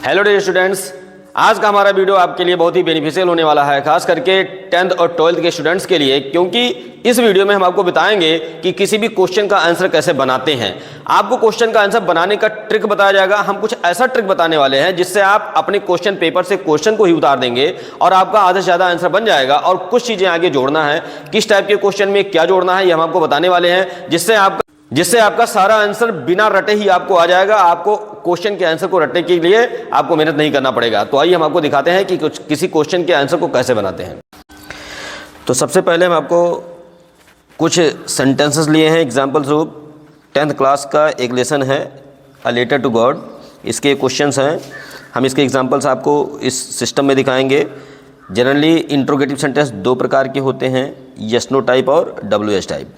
Hello dear students, आज का हमारा वीडियो आपके लिए बहुत ही बेनिफिशियल होने वाला है, खास करके 10th और 12th के स्टूडेंट्स के लिए, क्योंकि इस वीडियो में हम आपको बताएंगे कि किसी भी क्वेश्चन का आंसर कैसे बनाते हैं। आपको क्वेश्चन का आंसर बनाने का ट्रिक बताया जाएगा। हम कुछ ऐसा ट्रिक बताने वाले हैं जिससे आप अपने क्वेश्चन पेपर से क्वेश्चन को ही उतार देंगे और आपका आधे से ज़्यादा आंसर बन जाएगा। और कुछ चीज़ें आगे जोड़ना है, किस टाइप के क्वेश्चन में क्या जोड़ना है, ये हम आपको बताने वाले हैं, जिससे आपका सारा आंसर बिना रटे ही आपको आ जाएगा। आपको क्वेश्चन के आंसर को रटने के लिए आपको मेहनत नहीं करना पड़ेगा। तो आइए हम आपको दिखाते हैं कि किसी क्वेश्चन के आंसर को कैसे बनाते हैं। तो सबसे पहले हम आपको कुछ सेंटेंसेस लिए हैं एग्जाम्पल स्वरूप। 10th क्लास का एक लेसन है अ लेटर टू गॉड, इसके क्वेश्चंस हैं। हम इसके एग्जाम्पल्स आपको इस सिस्टम में दिखाएंगे। जनरली इंट्रोगेटिव सेंटेंस दो प्रकार के होते हैं, यस नो टाइप और WH टाइप।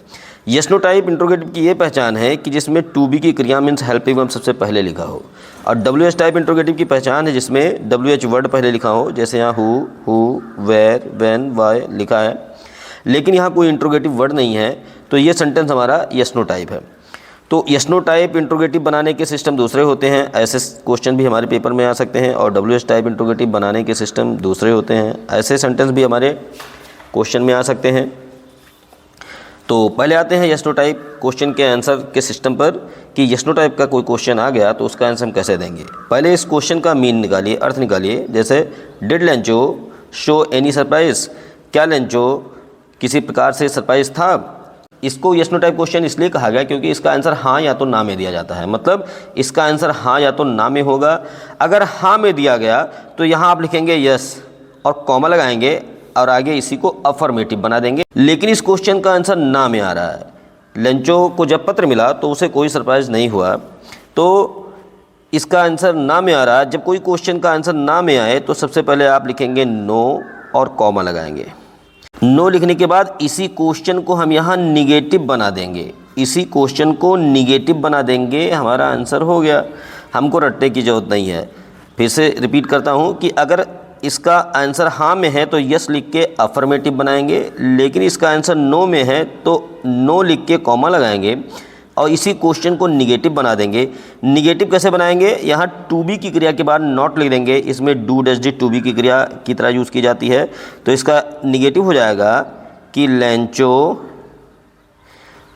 यस नो टाइप इंट्रोगेटिव की ये पहचान है कि जिसमें टू बी की क्रिया मीन्स हेल्पिंग वर्ब सबसे पहले लिखा हो, और WH टाइप इंट्रोगेटिव की पहचान है जिसमें WH वर्ड पहले लिखा हो, जैसे यहाँ हु, वेयर, व्हेन, व्हाई लिखा है, लेकिन यहाँ कोई इंट्रोगेटिव वर्ड नहीं है। तो ये सेंटेंस हमारा यस नो टाइप है। तो यस नो टाइप इंट्रोगेटिव बनाने के सिस्टम दूसरे होते हैं, ऐसे क्वेश्चन भी हमारे पेपर में आ सकते हैं, और WH टाइप इंट्रोगेटिव बनाने के सिस्टम दूसरे होते हैं, ऐसे सेंटेंस भी हमारे क्वेश्चन में आ सकते हैं। तो पहले आते हैं यस नो टाइप क्वेश्चन के आंसर के सिस्टम पर, कि यस नो टाइप का कोई क्वेश्चन आ गया तो उसका आंसर हम कैसे देंगे। पहले इस क्वेश्चन का मीन निकालिए, अर्थ निकालिए। जैसे did Lencho show any surprise, क्या लेंचो किसी प्रकार से सरप्राइज था। इसको यस नो टाइप क्वेश्चन इसलिए कहा गया क्योंकि इसका आंसर हाँ या तो ना में दिया जाता है, मतलब इसका आंसर हाँ या तो ना में होगा। अगर हाँ में दिया गया तो यहाँ आप लिखेंगे यस और कॉमा लगाएंगे और आगे इसी को अफर्मेटिव बना देंगे। लेकिन इस क्वेश्चन का आंसर ना में आ रहा है। लेंचो को जब पत्र मिला तो उसे कोई सरप्राइज नहीं हुआ, तो इसका आंसर ना में आ रहा है। जब कोई क्वेश्चन का आंसर ना में आए तो सबसे पहले आप लिखेंगे नो और कॉमा लगाएंगे। नो लिखने के बाद इसी क्वेश्चन को हम यहाँ निगेटिव बना देंगे, इसी क्वेश्चन को निगेटिव बना देंगे, हमारा आंसर हो गया। हमको रटने की ज़रूरत नहीं है। फिर से रिपीट करता हूँ कि अगर इसका आंसर हाँ में है तो यस लिख के अफर्मेटिव बनाएंगे, लेकिन इसका आंसर नो में है तो नो लिख के कॉमा लगाएंगे और इसी क्वेश्चन को निगेटिव बना देंगे। निगेटिव कैसे बनाएंगे, यहाँ टू बी की क्रिया के बाद नॉट लिख देंगे। इसमें do does did to be की क्रिया की तरह यूज़ की जाती है, तो इसका निगेटिव हो जाएगा कि लेंचो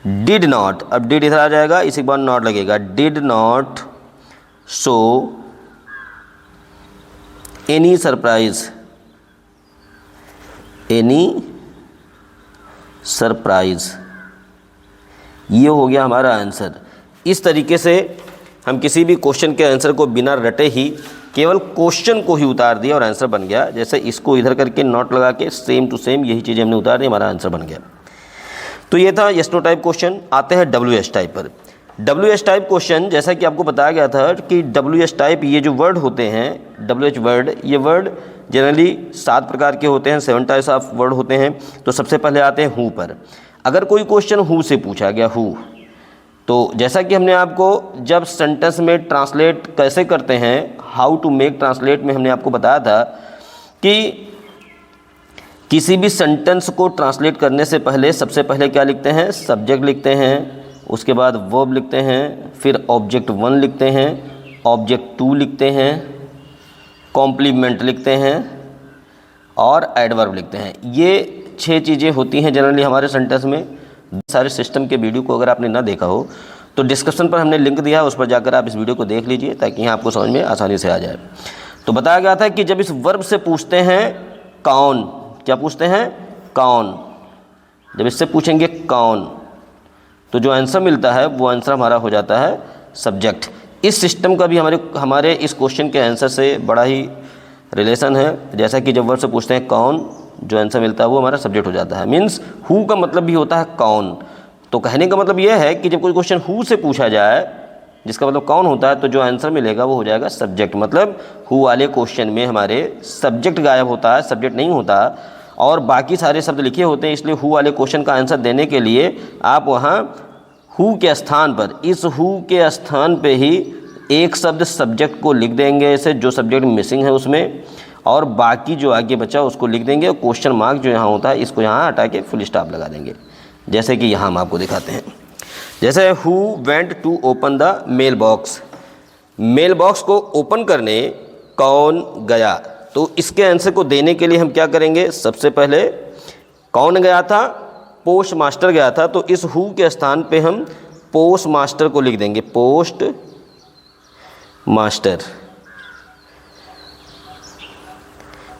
डिड नॉट, अब डिड इधर आ जाएगा, इसी के बाद नॉट लगेगा, did not show any surprise, any surprise, ये हो गया हमारा आंसर। इस तरीके से हम किसी भी क्वेश्चन के आंसर को बिना रटे ही केवल क्वेश्चन को ही उतार दिया और आंसर बन गया। जैसे इसको इधर करके नॉट लगा के सेम टू सेम यही चीज़ें हमने उतार दी, हमारा आंसर बन गया। तो ये था यस नो टाइप क्वेश्चन। आते हैं WH टाइप पर। WH टाइप क्वेश्चन, जैसा कि आपको बताया गया था कि WH टाइप ये जो वर्ड होते हैं WH वर्ड, ये वर्ड जनरली 7 प्रकार के होते हैं, 7 टाइप्स ऑफ वर्ड होते हैं। तो सबसे पहले आते हैं हु पर। अगर कोई क्वेश्चन हु से पूछा गया, हु, तो जैसा कि हमने आपको जब सेंटेंस में ट्रांसलेट कैसे करते हैं, हाउ टू मेक ट्रांसलेट में हमने आपको बताया था कि किसी भी सेंटेंस को ट्रांसलेट करने से पहले सबसे पहले क्या लिखते हैं, सब्जेक्ट लिखते हैं, उसके बाद वर्ब लिखते हैं, फिर ऑब्जेक्ट 1 लिखते हैं, ऑब्जेक्ट 2 लिखते हैं, कॉम्प्लीमेंट लिखते हैं और एडवर्ब लिखते हैं। ये 6 चीज़ें होती हैं जनरली हमारे सेंटेंस में। सारे सिस्टम के वीडियो को अगर आपने ना देखा हो तो डिस्क्रिप्शन पर हमने लिंक दिया है, उस पर जाकर आप इस वीडियो को देख लीजिए ताकि यहाँ आपको समझ में आसानी से आ जाए। तो बताया गया था कि जब इस वर्ब से पूछते हैं कौन, क्या पूछते हैं, कौन, जब इससे पूछेंगे कौन तो जो आंसर मिलता है वो आंसर हमारा हो जाता है सब्जेक्ट। इस सिस्टम का भी हमारे इस क्वेश्चन के आंसर से बड़ा ही रिलेशन है। जैसा कि जब वर्ड से पूछते हैं कौन, जो आंसर मिलता है वो हमारा सब्जेक्ट हो जाता है। मीन्स हु का मतलब भी होता है कौन। तो कहने का मतलब यह है कि जब कोई क्वेश्चन हु से पूछा जाए जिसका मतलब कौन होता है, तो जो आंसर मिलेगा वो हो जाएगा सब्जेक्ट। मतलब हु वाले क्वेश्चन में हमारे सब्जेक्ट गायब होता है, सब्जेक्ट नहीं होता, और बाकी सारे शब्द लिखे होते हैं। इसलिए हु वाले क्वेश्चन का आंसर देने के लिए आप वहाँ हु के स्थान पर, इस हु के स्थान पे ही एक शब्द सब्जेक्ट को लिख देंगे, ऐसे जो सब्जेक्ट मिसिंग है उसमें, और बाकी जो आगे बचा उसको लिख देंगे। क्वेश्चन मार्क जो यहाँ होता है इसको यहाँ हटा के फुल स्टॉप लगा देंगे, जैसे कि यहाँ हम आपको दिखाते हैं। जैसे who went to open the mail box, mail box को ओपन करने कौन गया। तो इसके आंसर को देने के लिए हम क्या करेंगे, सबसे पहले कौन गया था, पोस्ट मास्टर गया था, तो इस हु के स्थान पे हम पोस्ट मास्टर को लिख देंगे, पोस्ट मास्टर।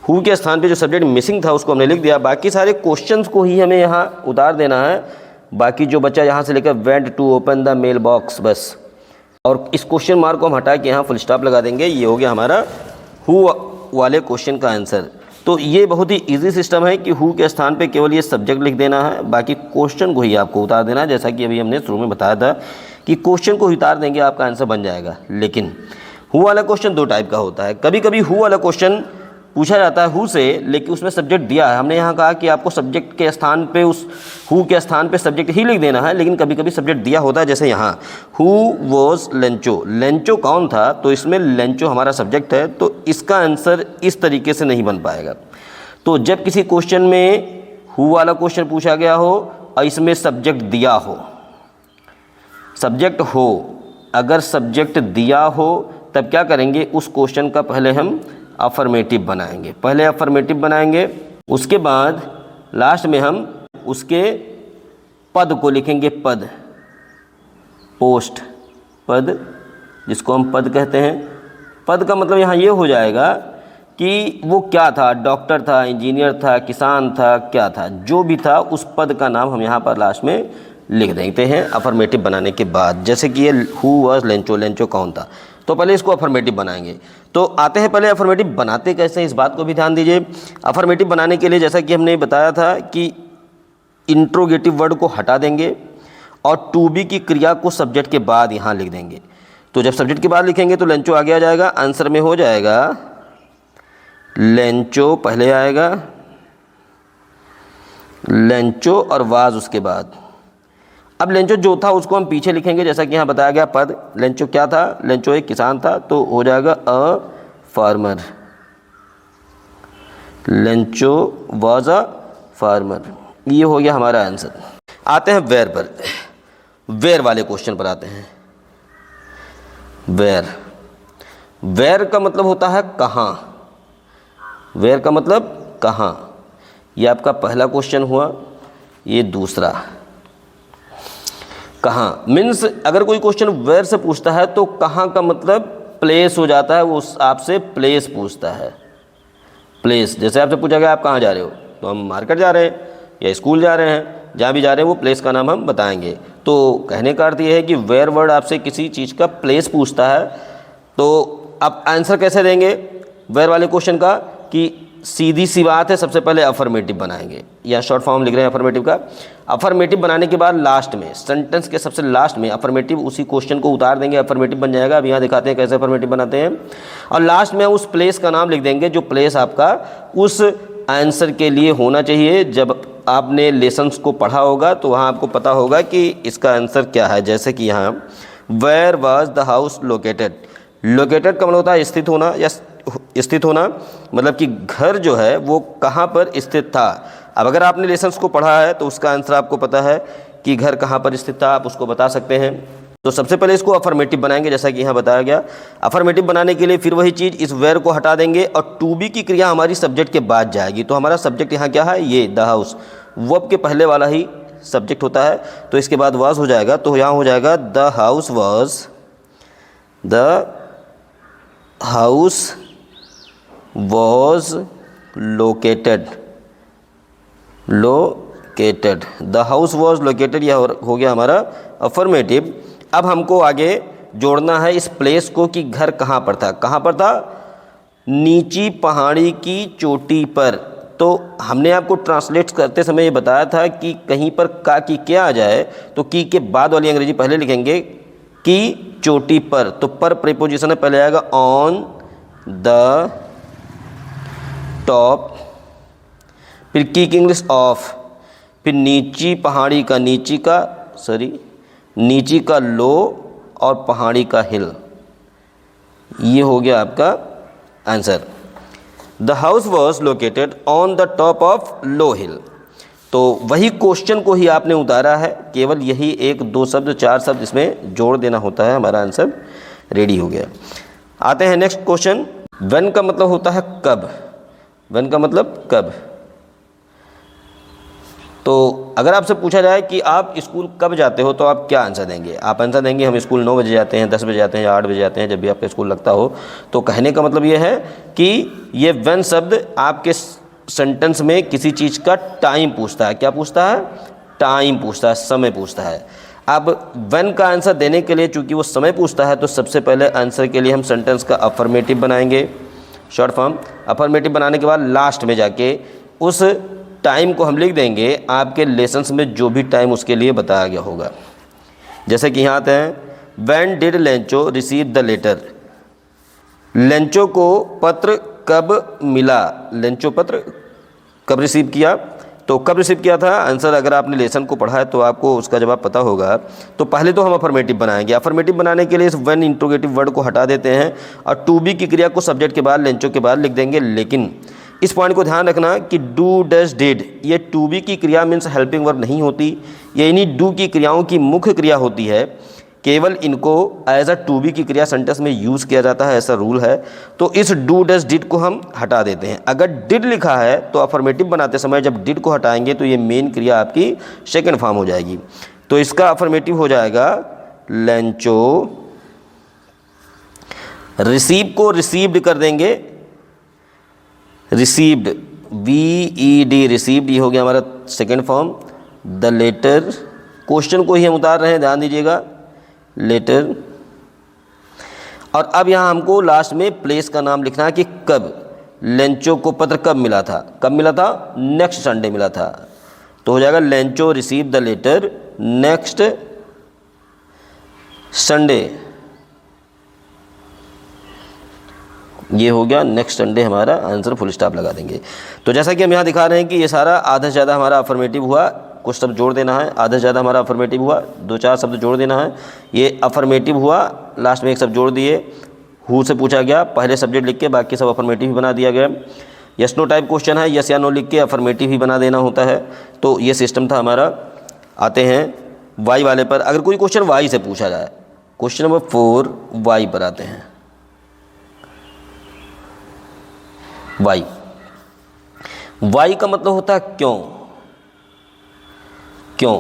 हु के स्थान पे जो सब्जेक्ट मिसिंग था उसको हमने लिख दिया। बाकी सारे क्वेश्चंस को ही हमें यहाँ उतार देना है। बाकी जो बच्चा यहाँ से लेकर went to open the mail box, बस, और इस क्वेश्चन मार्क को हम हटा के यहाँ फुल स्टॉप लगा देंगे। ये हो गया हमारा हु वाले क्वेश्चन का आंसर। तो ये बहुत ही इजी सिस्टम है कि हु के स्थान पे केवल ये सब्जेक्ट लिख देना है, बाकी क्वेश्चन को ही आपको उतार देना है। जैसा कि अभी हमने शुरू में बताया था कि क्वेश्चन को ही उतार देंगे आपका आंसर बन जाएगा। लेकिन हु वाला क्वेश्चन दो टाइप का होता है। कभी कभी हु वाला क्वेश्चन पूछा जाता है हु से, लेकिन उसमें सब्जेक्ट दिया है। हमने यहाँ कहा कि आपको सब्जेक्ट के स्थान पे उस हु के स्थान पे सब्जेक्ट ही लिख देना है, लेकिन कभी कभी सब्जेक्ट दिया होता है। जैसे यहाँ हु वॉज लेंचो, लेंचो कौन था, तो इसमें लेंचो हमारा सब्जेक्ट है, तो इसका आंसर इस तरीके से नहीं बन पाएगा। तो जब किसी क्वेश्चन में हु वाला क्वेश्चन पूछा गया हो और इसमें सब्जेक्ट दिया हो, सब्जेक्ट हो, अगर सब्जेक्ट दिया हो तब क्या करेंगे, उस क्वेश्चन का पहले हम अफर्मेटिव बनाएंगे। पहले अफर्मेटिव बनाएंगे, उसके बाद लास्ट में हम उसके पद को लिखेंगे, पद, पोस्ट पद, जिसको हम पद कहते हैं। पद का मतलब यहाँ ये हो जाएगा कि वो क्या था, डॉक्टर था, इंजीनियर था, किसान था, क्या था, जो भी था उस पद का नाम हम यहाँ पर लास्ट में लिख देते हैं अफर्मेटिव बनाने के बाद। जैसे कि ये हु वाज लेंचो, लेंचो कौन था, तो पहले इसको अफर्मेटिव बनाएंगे। तो आते हैं पहले अफर्मेटिव बनाते कैसे हैं, इस बात को भी ध्यान दीजिए। अफर्मेटिव बनाने के लिए जैसा कि हमने बताया था कि इंट्रोगेटिव वर्ड को हटा देंगे और टू बी की क्रिया को सब्जेक्ट के बाद यहाँ लिख देंगे। तो जब सब्जेक्ट के बाद लिखेंगे तो लेंचो आगे आ जाएगा, आंसर में हो जाएगा लेंचो पहले आएगा, लेंचो और वाज उसके बाद। अब लेंचो जो था उसको हम पीछे लिखेंगे, जैसा कि यहाँ बताया गया पद। लेंचो क्या था, लेंचो एक किसान था, तो हो जाएगा a farmer, Lencho was a farmer. ये हो गया हमारा आंसर। आते हैं वेयर पर, वेयर वाले क्वेश्चन पर आते हैं। वेयर, वेयर का मतलब होता है कहाँ, वेयर का मतलब कहाँ। ये आपका पहला क्वेश्चन हुआ। ये दूसरा, कहाँ मीन्स अगर कोई क्वेश्चन वेयर से पूछता है तो कहाँ का मतलब प्लेस हो जाता है, वो आपसे प्लेस पूछता है। प्लेस, जैसे आपसे पूछा गया आप कहाँ जा रहे हो, तो हम मार्केट जा रहे हैं या स्कूल जा रहे हैं, जहाँ भी जा रहे हैं वो प्लेस का नाम हम बताएंगे। तो कहने का अर्थ ये है कि वेयर वर्ड आपसे किसी चीज़ का प्लेस पूछता है। तो आप आंसर कैसे देंगे वेयर वाले क्वेश्चन का, कि सीधी सी बात है, सबसे पहले अफर्मेटिव बनाएंगे, या शॉर्ट फॉर्म लिख रहे हैं अफर्मेटिव का। अफर्मेटिव बनाने के बाद लास्ट में, सेंटेंस के सबसे लास्ट में अफर्मेटिव उसी क्वेश्चन को उतार देंगे, अफर्मेटिव बन जाएगा। अब यहाँ दिखाते हैं कैसे अफर्मेटिव बनाते हैं। और लास्ट में उस प्लेस का नाम लिख देंगे जो प्लेस आपका उस आंसर के लिए होना चाहिए। जब आपने लेसन्स को पढ़ा होगा तो वहाँ आपको पता होगा कि इसका आंसर क्या है। जैसे कि यहाँ where was the house located, located का मतलब होता है स्थित होना, या स्थित होना मतलब कि घर जो है वो कहाँ पर स्थित था। अब अगर आपने लेसन्स को पढ़ा है तो उसका आंसर आपको पता है कि घर कहाँ पर स्थित था, आप उसको बता सकते हैं। तो सबसे पहले इसको अफर्मेटिव बनाएंगे, जैसा कि यहाँ बताया गया। अफर्मेटिव बनाने के लिए फिर वही चीज़, इस वेयर को हटा देंगे और टू बी की क्रिया हमारी सब्जेक्ट के बाद जाएगी। तो हमारा सब्जेक्ट यहाँ क्या है, ये द हाउस, वर्ब के पहले वाला ही सब्जेक्ट होता है, तो इसके बाद वाज हो जाएगा। तो यहाँ हो जाएगा the house was, the house was located, located, the house was located, यह हो गया हमारा अफर्मेटिव। अब हमको आगे जोड़ना है इस प्लेस को कि घर कहाँ पर था। कहाँ पर था, नीची पहाड़ी की चोटी पर। तो हमने आपको ट्रांसलेट करते समय ये बताया था कि कहीं पर का की क्या आ जाए तो की के बाद वाली अंग्रेजी पहले लिखेंगे, की चोटी पर। तो पर प्रीपोजिशन है, पहले आएगा ऑन द टॉप, फिर की इंग्लिश ऑफ, फिर नीची पहाड़ी का, नीची का लो और पहाड़ी का हिल। ये हो गया आपका answer. The house was located on the top of low hill. तो वही क्वेश्चन को ही आपने उतारा है, केवल यही एक दो शब्द चार शब्द इसमें जोड़ देना होता है, हमारा आंसर रेडी हो गया। आते हैं नेक्स्ट क्वेश्चन। व्हेन का मतलब होता है कब, व्हेन का मतलब कब। तो अगर आपसे पूछा जाए कि आप स्कूल कब जाते हो तो आप क्या आंसर देंगे? आप आंसर देंगे हम स्कूल 9 बजे जाते हैं, 10 बजे जाते हैं या 8 बजे जाते हैं, जब भी आपका स्कूल लगता हो। तो कहने का मतलब ये है कि ये व्हेन शब्द आपके सेंटेंस में किसी चीज़ का टाइम पूछता है। क्या पूछता है? टाइम पूछता है, समय पूछता है। अब व्हेन का आंसर देने के लिए चूंकि वो समय पूछता है तो सबसे पहले आंसर के लिए हम सेंटेंस का अफर्मेटिव बनाएंगे, शॉर्ट फॉर्म। अफर्मेटिव बनाने के बाद लास्ट में जाके उस टाइम को हम लिख देंगे आपके लेसन्स में जो भी टाइम उसके लिए बताया गया होगा। जैसे कि यहाँ आते हैं, when did Lencho receive the letter. Lencho को पत्र कब मिला? लेंचो पत्र कब रिसीव किया? तो कब रिसीव किया था आंसर, अगर आपने लेसन को पढ़ा है तो आपको उसका जवाब पता होगा। तो पहले तो हम अफर्मेटिव बनाएंगे। अफर्मेटिव बनाने के लिए इस व्हेन इंट्रोगेटिव वर्ड को हटा देते हैं और टू बी की क्रिया को सब्जेक्ट के बाद लेंचो के बाद लिख देंगे। लेकिन इस पॉइंट को ध्यान रखना कि डू डज डिड, ये टू बी की क्रिया मीन्स हेल्पिंग वर्ब नहीं होती, ये इन्हीं डू की क्रियाओं की मुख्य क्रिया होती है। केवल इनको एज अ टू बी की क्रिया सेंटेंस में यूज़ किया जाता है, ऐसा रूल है। तो इस डू डज डिड को हम हटा देते हैं। अगर डिड लिखा है तो अफर्मेटिव बनाते समय जब डिड को हटाएंगे तो ये मेन क्रिया आपकी सेकेंड फॉर्म हो जाएगी। तो इसका अफर्मेटिव हो जाएगा लेंचो। रिसीव को रिसीव्ड कर देंगे, रिसीव्ड, VED, रिसीव्ड, ये हो गया हमारा second form. The letter, question को ही हम उतार रहे हैं, ध्यान दीजिएगा, लेटर। और अब यहाँ हमको लास्ट में प्लेस का नाम लिखना है कि कब लेंचो को पत्र कब मिला था। कब मिला था? नेक्स्ट संडे मिला था। तो हो जाएगा Lencho receive the letter next Sunday. ये हो गया नेक्स्ट संडे हमारा आंसर, फुल स्टॉप लगा देंगे। तो जैसा कि हम यहाँ दिखा रहे हैं कि ये सारा आधा से ज़्यादा हमारा अफर्मेटिव हुआ, कुछ शब्द जोड़ देना है। आधा से ज़्यादा हमारा अफर्मेटिव हुआ, 2-4 शब्द जोड़ देना है। ये अफर्मेटिव हुआ, लास्ट में एक शब्द जोड़ दिए। हु से पूछा गया, पहले सब्जेक्ट लिख के बाकी सब अफर्मेटिव ही बना दिया गया। यस नो टाइप क्वेश्चन है, यस या नो लिख के अफर्मेटिव ही बना देना होता है। तो ये सिस्टम था हमारा। आते हैं वाई वाले पर। अगर कोई क्वेश्चन वाई से पूछा जाए, क्वेश्चन नंबर 4 वाई पर आते हैं। वाई, वाई का मतलब होता है क्यों। क्यों,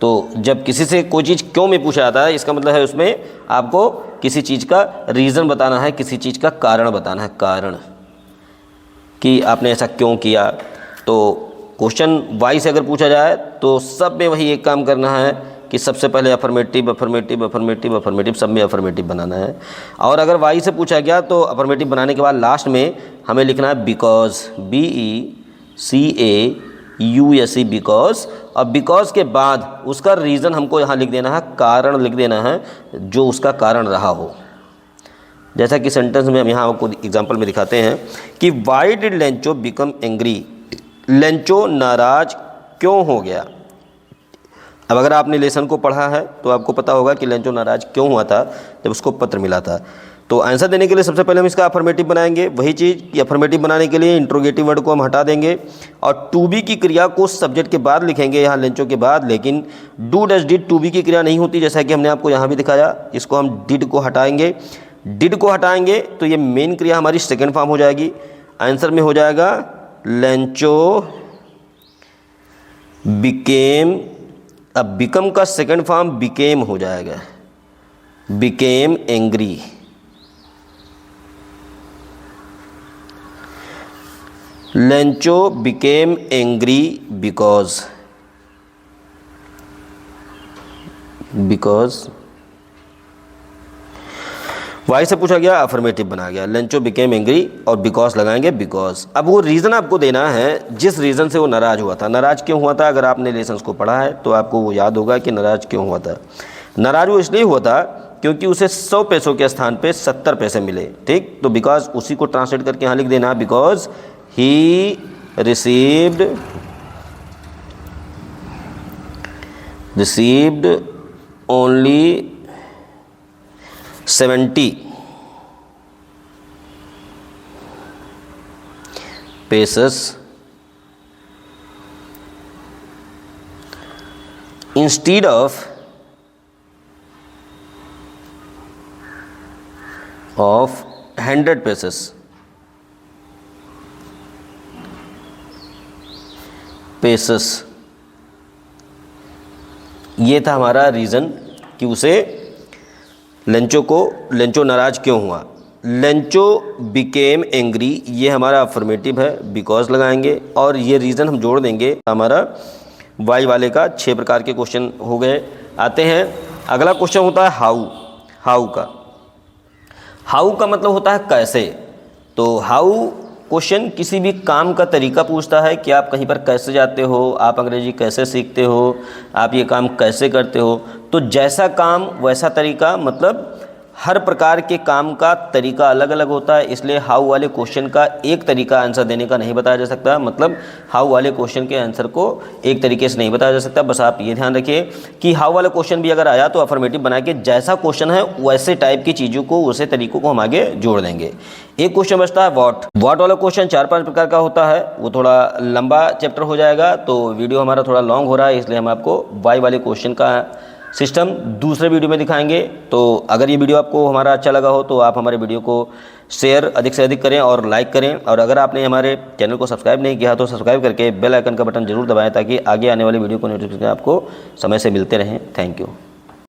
तो जब किसी से कोई चीज़ क्यों में पूछा जाता है, इसका मतलब है उसमें आपको किसी चीज़ का रीज़न बताना है, किसी चीज़ का कारण बताना है, कारण कि आपने ऐसा क्यों किया। तो क्वेश्चन वाई से अगर पूछा जाए तो सब में वही एक काम करना है कि सबसे पहले अफर्मेटिव अफर्मेटिव अफर्मेटिव अफर्मेटिव, सब में अफर्मेटिव बनाना है। और अगर वाई से पूछा गया तो अफर्मेटिव बनाने के बाद लास्ट में हमें लिखना है बिकॉज, BECAUSE, बिकॉज। और बिकॉज के बाद उसका रीज़न हमको यहाँ लिख देना है, कारण लिख देना है जो उसका कारण रहा हो। जैसा कि सेंटेंस में हम यहाँ आपको एग्जाम्पल में दिखाते हैं कि why did Lencho become angry, Lencho नाराज क्यों हो गया। अब अगर आपने लेसन को पढ़ा है तो आपको पता होगा कि लेंचो नाराज क्यों हुआ था जब उसको पत्र मिला था। तो आंसर देने के लिए सबसे पहले हम इसका अफर्मेटिव बनाएंगे। वही चीज़ कि अफर्मेटिव बनाने के लिए इंट्रोगेटिव वर्ड को हम हटा देंगे और टू बी की क्रिया को सब्जेक्ट के बाद लिखेंगे, यहाँ लेंचो के बाद। लेकिन do does did to be की क्रिया नहीं होती, जैसा कि हमने आपको यहाँ भी दिखाया। इसको हम डिड को हटाएंगे। डिड को हटाएंगे तो ये मेन क्रिया हमारी सेकेंड फॉर्म हो जाएगी। आंसर में हो जाएगा लेंचो बिकेम। अब बिकम का सेकेंड फॉर्म बिकेम हो जाएगा, became angry. Lencho became angry because, why से पूछा गया, अफर्मेटिव बना गया, लेंचो बिकेम एंग्री और बिकॉज लगाएंगे, बिकॉज। अब वो रीज़न आपको देना है जिस रीज़न से वो नाराज़ हुआ था। नाराज़ क्यों हुआ था, अगर आपने लेसन्स को पढ़ा है तो आपको वो याद होगा कि नाराज़ क्यों हुआ था। नाराज़ वो इसलिए हुआ था क्योंकि उसे 100 पैसों के स्थान पे 70 पैसे मिले। ठीक, तो बिकॉज उसी को ट्रांसलेट करके यहाँ लिख देना, because he received only 70 pesos instead of 100 pesos। पेसस। ये था हमारा रीज़न कि उसे लेंचो नाराज़ क्यों हुआ। लेंचो बिकेम एंग्री, ये हमारा अफर्मेटिव है, बिकॉज लगाएंगे और ये रीज़न हम जोड़ देंगे। हमारा वाई वाले का 6 प्रकार के क्वेश्चन हो गए। आते हैं अगला क्वेश्चन होता है हाउ। हाउ का मतलब होता है कैसे। तो हाउ क्वेश्चन किसी भी काम का तरीका पूछता है कि आप कहीं पर कैसे जाते हो, आप अंग्रेजी कैसे सीखते हो, आप ये काम कैसे करते हो। तो जैसा काम वैसा तरीका, मतलब हर प्रकार के काम का तरीका अलग अलग होता है, इसलिए हाउ वाले क्वेश्चन का एक तरीका आंसर देने का नहीं बताया जा सकता। मतलब हाउ वाले क्वेश्चन के आंसर को एक तरीके से नहीं बताया जा सकता। बस आप ये ध्यान रखिए कि हाउ वाला क्वेश्चन भी अगर आया तो अफर्मेटिव बना के जैसा क्वेश्चन है वैसे टाइप की चीज़ों को, वैसे तरीकों को हम आगे जोड़ देंगे। एक क्वेश्चन बचता है व्हाट वाला क्वेश्चन 4-5 प्रकार का होता है, वो थोड़ा लंबा चैप्टर हो जाएगा, तो वीडियो हमारा थोड़ा लॉन्ग हो रहा है, इसलिए हम आपको वाई वाले क्वेश्चन का सिस्टम दूसरे वीडियो में दिखाएंगे। तो अगर ये वीडियो आपको हमारा अच्छा लगा हो तो आप हमारे वीडियो को शेयर अधिक से अधिक करें और लाइक करें, और अगर आपने हमारे चैनल को सब्सक्राइब नहीं किया तो सब्सक्राइब करके बेल आइकन का बटन जरूर दबाएं ताकि आगे आने वाली वीडियो को नोटिफिकेशन आपको समय से मिलते रहें। Thank you.